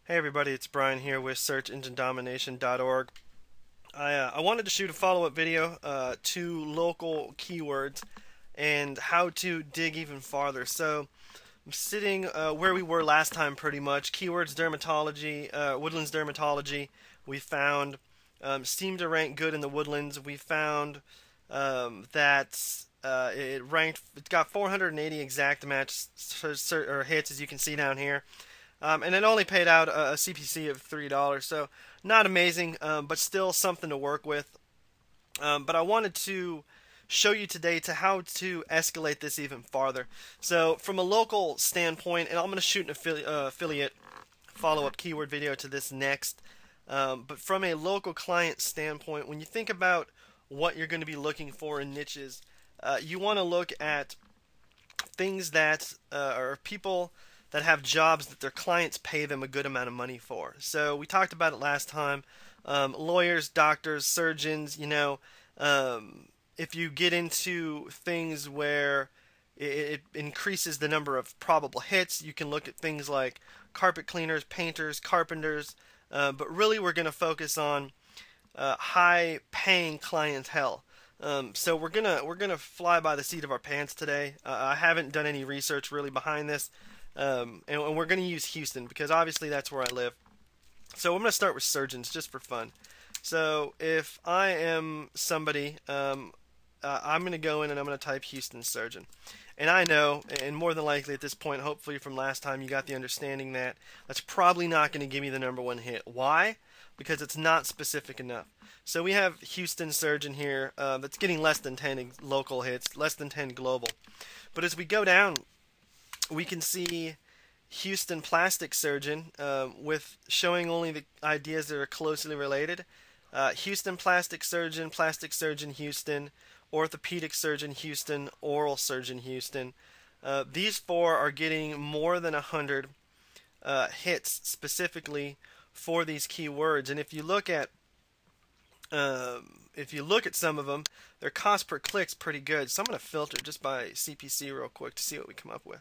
Hey everybody, it's Brian here with SearchEngineDomination.org. I wanted to shoot a follow-up video to local keywords and how to dig even farther. So I'm sitting where we were last time pretty much. Keywords dermatology, woodlands dermatology. We found seemed to rank good in the woodlands. We found that it got 480 exact match or hits, as you can see down here. And it only paid out a CPC of $3, so not amazing, but still something to work with. But I wanted to show you today to how to escalate this even farther. So from a local standpoint, and I'm going to shoot an affiliate follow-up keyword video to this next, but from a local client standpoint, when you think about what you're going to be looking for in niches, you want to look at things that are people that have jobs that their clients pay them a good amount of money for. So we talked about it last time. Lawyers, doctors, surgeons, if you get into things where it increases the number of probable hits, you can look at things like carpet cleaners, painters, carpenters, but really we're going to focus on high-paying clientele. So we're gonna fly by the seat of our pants today. I haven't done any research really behind this, and we're gonna use Houston because obviously that's where I live. So I'm gonna start with surgeons just for fun. So if I am somebody, I'm gonna go in and I'm gonna type Houston surgeon, and I know, and more than likely at this point, hopefully from last time you got the understanding that that's probably not gonna give me the number one hit. Why? Because it's not specific enough. So we have Houston surgeon here that's getting less than 10 local hits, less than 10 global. But as we go down, we can see Houston plastic surgeon with showing only the ideas that are closely related. Houston plastic surgeon Houston, orthopedic surgeon Houston, oral surgeon Houston. These four are getting more than 100 hits specifically for these keywords. And if you look at some of them, their cost per click's pretty good. So I'm going to filter just by CPC real quick to see what we come up with.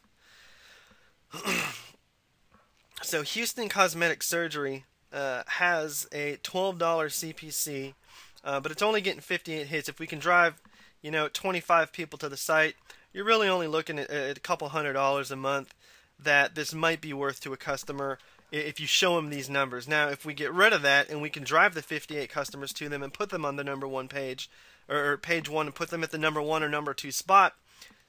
So Houston Cosmetic Surgery has a $12 CPC, but it's only getting 58 hits. If we can drive, 25 people to the site, you're really only looking at a couple $100 a month that this might be worth to a customer if you show them these numbers. Now, if we get rid of that and we can drive the 58 customers to them and put them on the number one page, or page one, and put them at the number one or number two spot,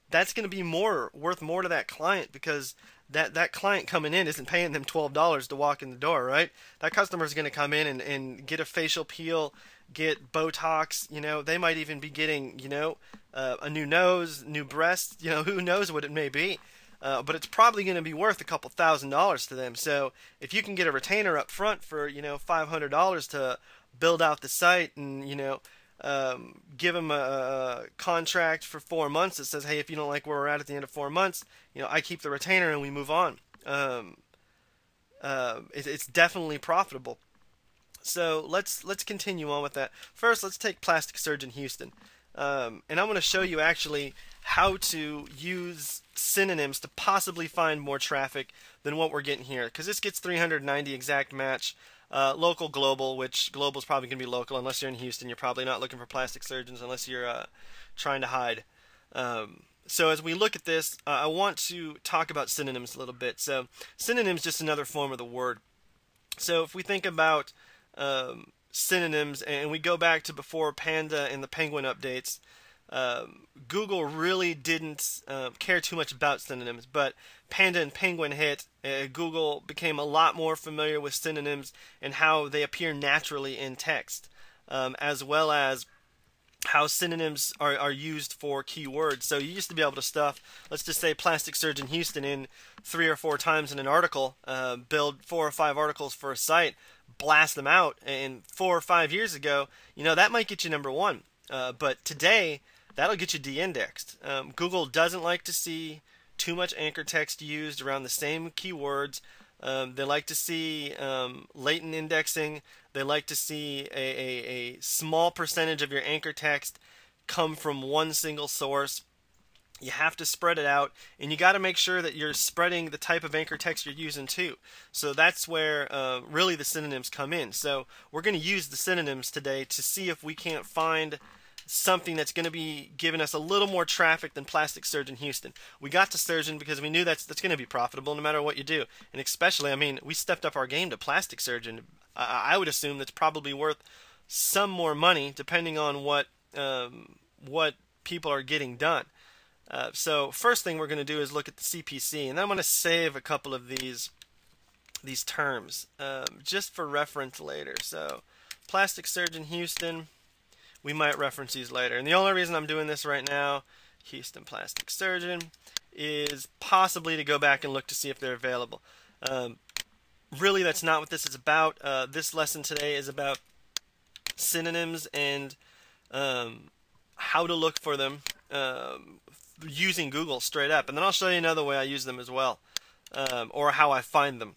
that's going to be worth more to that client, because that client coming in isn't paying them $12 to walk in the door, right? That customer is going to come in and get a facial peel, get Botox, they might even be getting, a new nose, new breasts, who knows what it may be. But it's probably going to be worth a couple $1,000s to them. So if you can get a retainer up front for $500 to build out the site, and give them a contract for 4 months that says, hey, if you don't like where we're at the end of 4 months, I keep the retainer and we move on. It's definitely profitable. So let's continue on with that. First, let's take Plastic Surgeon Houston, and I'm going to show you actually how to use synonyms to possibly find more traffic than what we're getting here, because this gets 390 exact match. Local, global, which global is probably going to be local unless you're in Houston. You're probably not looking for plastic surgeons unless you're trying to hide. So as we look at this, I want to talk about synonyms a little bit. So synonyms, just another form of the word. So if we think about synonyms, and we go back to before Panda and the Penguin updates, Google really didn't care too much about synonyms, but Panda and Penguin hit, Google became a lot more familiar with synonyms and how they appear naturally in text, as well as how synonyms are used for keywords. So you used to be able to stuff, let's just say plastic surgeon Houston, in 3 or 4 times in an article, build 4 or 5 articles for a site, blast them out, and 4 or 5 years ago, that might get you number one. But today, that'll get you de-indexed. Google doesn't like to see too much anchor text used around the same keywords. They like to see latent indexing. They like to see a small percentage of your anchor text come from one single source. You have to spread it out, and you got to make sure that you're spreading the type of anchor text you're using too. So that's where really the synonyms come in. So we're going to use the synonyms today to see if we can't find something that's going to be giving us a little more traffic than Plastic Surgeon Houston. We got to Surgeon because we knew that's going to be profitable no matter what you do. And especially, I mean, we stepped up our game to Plastic Surgeon. I would assume that's probably worth some more money depending on what people are getting done. So first thing we're going to do is look at the CPC, and then I'm going to save a couple of these terms just for reference later. So Plastic Surgeon Houston, we might reference these later. And the only reason I'm doing this right now, Houston Plastic Surgeon, is possibly to go back and look to see if they're available. Really, that's not what this is about. This lesson today is about synonyms and how to look for them using Google straight up. And then I'll show you another way I use them as well, or how I find them.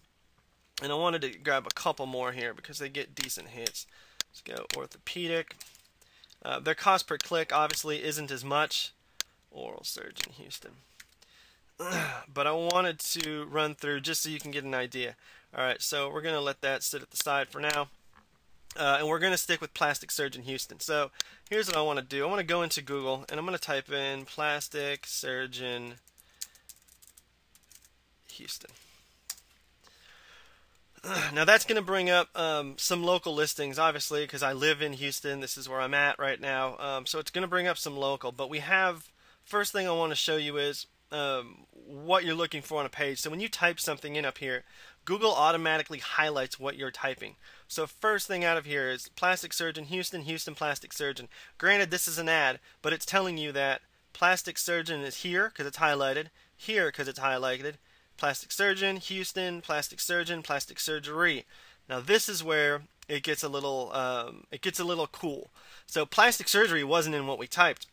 And I wanted to grab a couple more here because they get decent hits. Let's go orthopedic. Their cost per click obviously isn't as much. Oral Surgeon Houston. But I wanted to run through just so you can get an idea. Alright, so we're going to let that sit at the side for now. And we're going to stick with Plastic Surgeon Houston. So here's what I want to do. I want to go into Google and I'm going to type in Plastic Surgeon Houston. Now that's going to bring up some local listings, obviously, because I live in Houston. This is where I'm at right now. So it's going to bring up some local. But we have, first thing I want to show you is what you're looking for on a page. So when you type something in up here, Google automatically highlights what you're typing. So first thing out of here is Plastic Surgeon Houston, Houston Plastic Surgeon. Granted, this is an ad, but it's telling you that Plastic Surgeon is here because it's highlighted, here because it's highlighted, Plastic Surgeon, Houston, Plastic Surgeon, Plastic Surgery. Now this is where it gets a little cool. So plastic surgery wasn't in what we typed,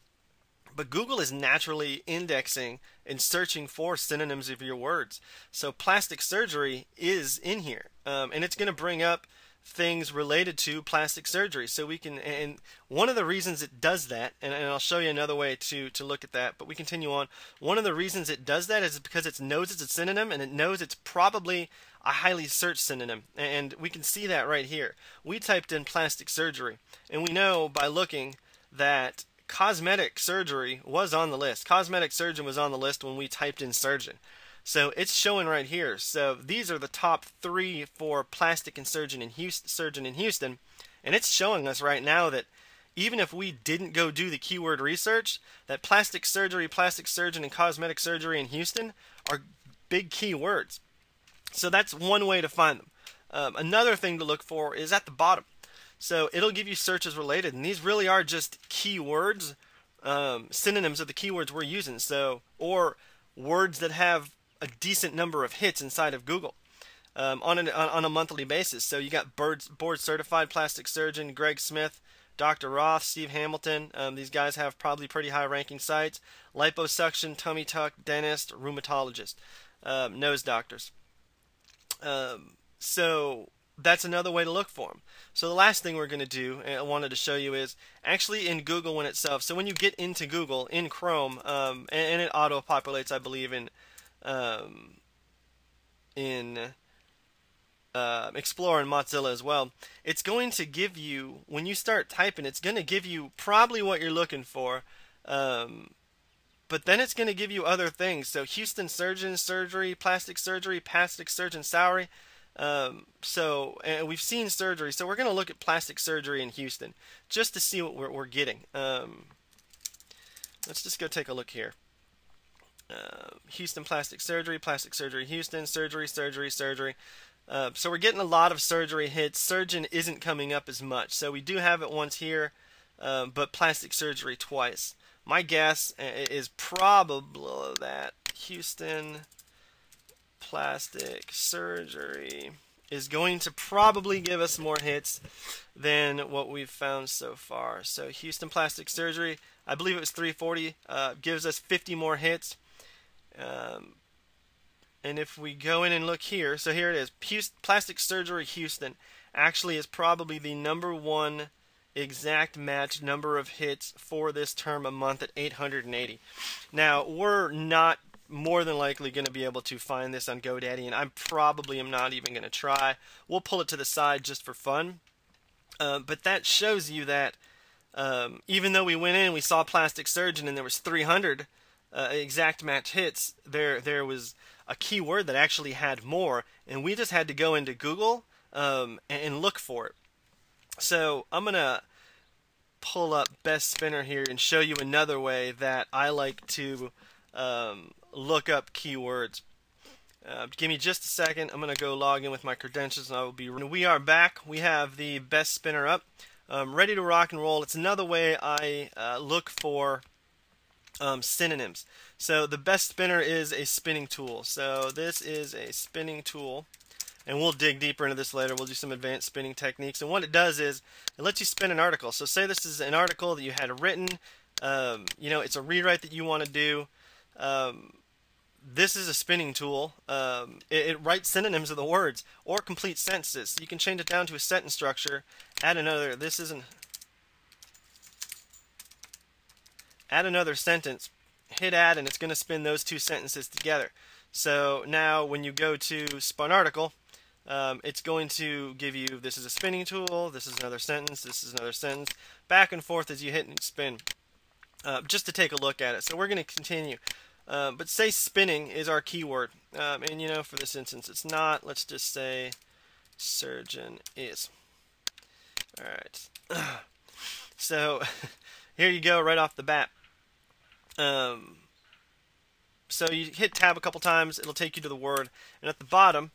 but Google is naturally indexing and searching for synonyms of your words. So plastic surgery is in here, and it's going to bring up things related to plastic surgery. So we can, and one of the reasons it does that, and I'll show you another way to look at that, but we continue on. One of the reasons it does that is because it knows it's a synonym, and it knows it's probably a highly searched synonym. And we can see that right here. We typed in plastic surgery, and we know by looking that cosmetic surgery was on the list. Cosmetic surgeon was on the list when we typed in surgeon. So it's showing right here. So these are the top 3 for plastic and surgeon in Houston, and it's showing us right now that even if we didn't go do the keyword research, that plastic surgery, plastic surgeon, and cosmetic surgery in Houston are big keywords. So that's one way to find them. Another thing to look for is at the bottom. So it'll give you searches related, and these really are just keywords, synonyms of the keywords we're using. So, or words that have a decent number of hits inside of Google on a monthly basis. So you got board certified plastic surgeon Greg Smith, Dr. Roth, Steve Hamilton. These guys have probably pretty high ranking sites. Liposuction, tummy tuck, dentist, rheumatologist, nose doctors. So that's another way to look for them. So the last thing we're going to do, and I wanted to show you, is actually in Google in itself. So when you get into Google in Chrome, and it auto-populates, I believe, in Explorer and Mozilla as well, it's going to give you, when you start typing, it's going to give you probably what you're looking for, but then it's going to give you other things. So Houston surgeon, surgery, plastic surgeon salary. And we've seen surgery, so we're going to look at plastic surgery in Houston just to see what we're getting. Let's just go take a look here. Houston plastic surgery Houston, surgery. So we're getting a lot of surgery hits. Surgeon isn't coming up as much. So we do have it once here, but plastic surgery twice. My guess is probably that Houston plastic surgery is going to probably give us more hits than what we've found so far. So Houston plastic surgery, I believe it was 340, gives us 50 more hits. And if we go in and look here, so here it is. Plastic surgery Houston actually is probably the #1 exact match number of hits for this term a month at 880. Now, we're not more than likely going to be able to find this on GoDaddy, and I probably am not even going to try. We'll pull it to the side just for fun. But that shows you that even though we went in, we saw Plastic Surgeon, and there was 300 exact match hits, there was a keyword that actually had more, and we just had to go into Google and look for it. So I'm going to pull up Best Spinner here and show you another way that I like to look up keywords. Give me just a second. I'm going to go log in with my credentials, and I will be. We are back. We have the Best Spinner up, ready to rock and roll. It's another way I look for synonyms. So the Best Spinner is a spinning tool. So this is a spinning tool, and we'll dig deeper into this later. We'll do some advanced spinning techniques. And what it does is it lets you spin an article. So say this is an article that you had written. It's a rewrite that you want to do. This is a spinning tool. It writes synonyms of the words or complete sentences. You can change it down to a sentence structure. Add another. Add another sentence. Hit add, and it's going to spin those two sentences together. So now, when you go to spun article, it's going to give you, this is a spinning tool. This is another sentence. This is another sentence. Back and forth as you hit and spin. Just to take a look at it. So we're going to continue. But say spinning is our keyword. And for this instance, it's not. Let's just say surgeon is. Alright. So here you go right off the bat. So you hit tab a couple times, it'll take you to the word. And at the bottom,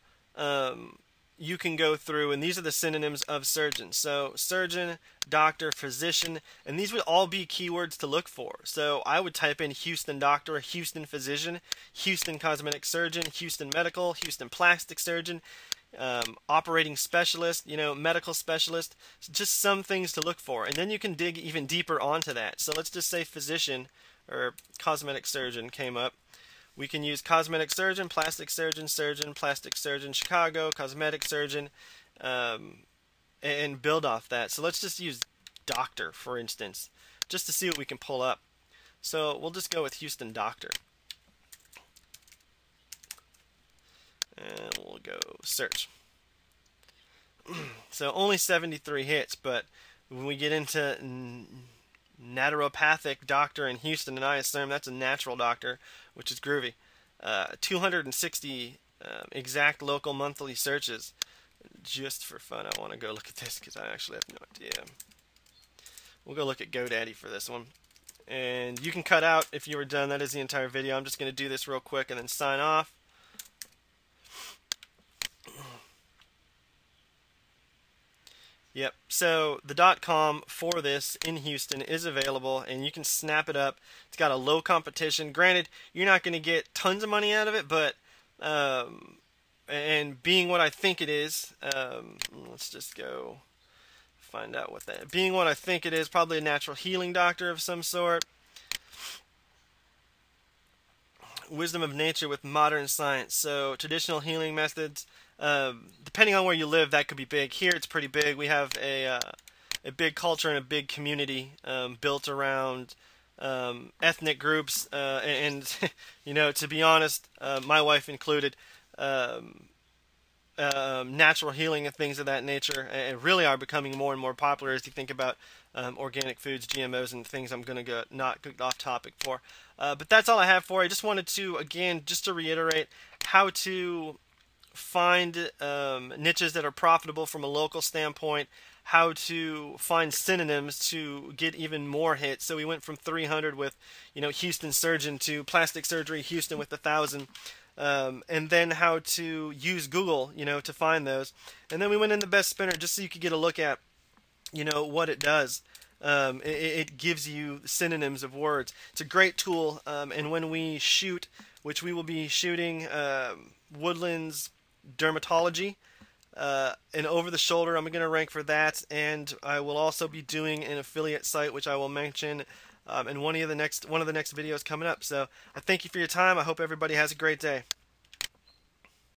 you can go through, and these are the synonyms of surgeon. So surgeon, doctor, physician, and these would all be keywords to look for. So I would type in Houston doctor, Houston physician, Houston cosmetic surgeon, Houston medical, Houston plastic surgeon, operating specialist, medical specialist, just some things to look for. And then you can dig even deeper onto that. So let's just say physician or cosmetic surgeon came up. We can use cosmetic surgeon, plastic surgeon, plastic surgeon, Chicago, cosmetic surgeon, and build off that. So let's just use doctor, for instance, just to see what we can pull up. So we'll just go with Houston doctor. And we'll go search. So only 73 hits, but when we get into naturopathic doctor in Houston, and I assume that's a natural doctor, which is groovy. 260 exact local monthly searches. Just for fun, I want to go look at this because I actually have no idea. We'll go look at GoDaddy for this one. And you can cut out if you were done. That is the entire video. I'm just going to do this real quick and then sign off. Yep, so the .com for this in Houston is available, and you can snap it up. It's got a low competition. Granted, you're not going to get tons of money out of it, but and being what I think it is, let's just go find out what that. Being what I think it is, probably a natural healing doctor of some sort. Wisdom of nature with modern science. So traditional healing methods. Depending on where you live, that could be big. Here, it's pretty big. We have a big culture and a big community built around ethnic groups, and to be honest, my wife included, natural healing and things of that nature, and really are becoming more and more popular as you think about organic foods, GMOs, and things I'm going to go not go off topic for. But that's all I have for you. I just wanted to, again, just to reiterate how to find niches that are profitable from a local standpoint, how to find synonyms to get even more hits. So we went from 300 with Houston surgeon to plastic surgery Houston with 1,000, and then how to use Google to find those. And then we went in the Best Spinner just so you could get a look at what it does. It gives you synonyms of words. It's a great tool, and when we shoot, which we will be shooting Woodlands dermatology, and over the shoulder, I'm going to rank for that, and I will also be doing an affiliate site, which I will mention in one of the next videos coming up. So I thank you for your time. I hope everybody has a great day.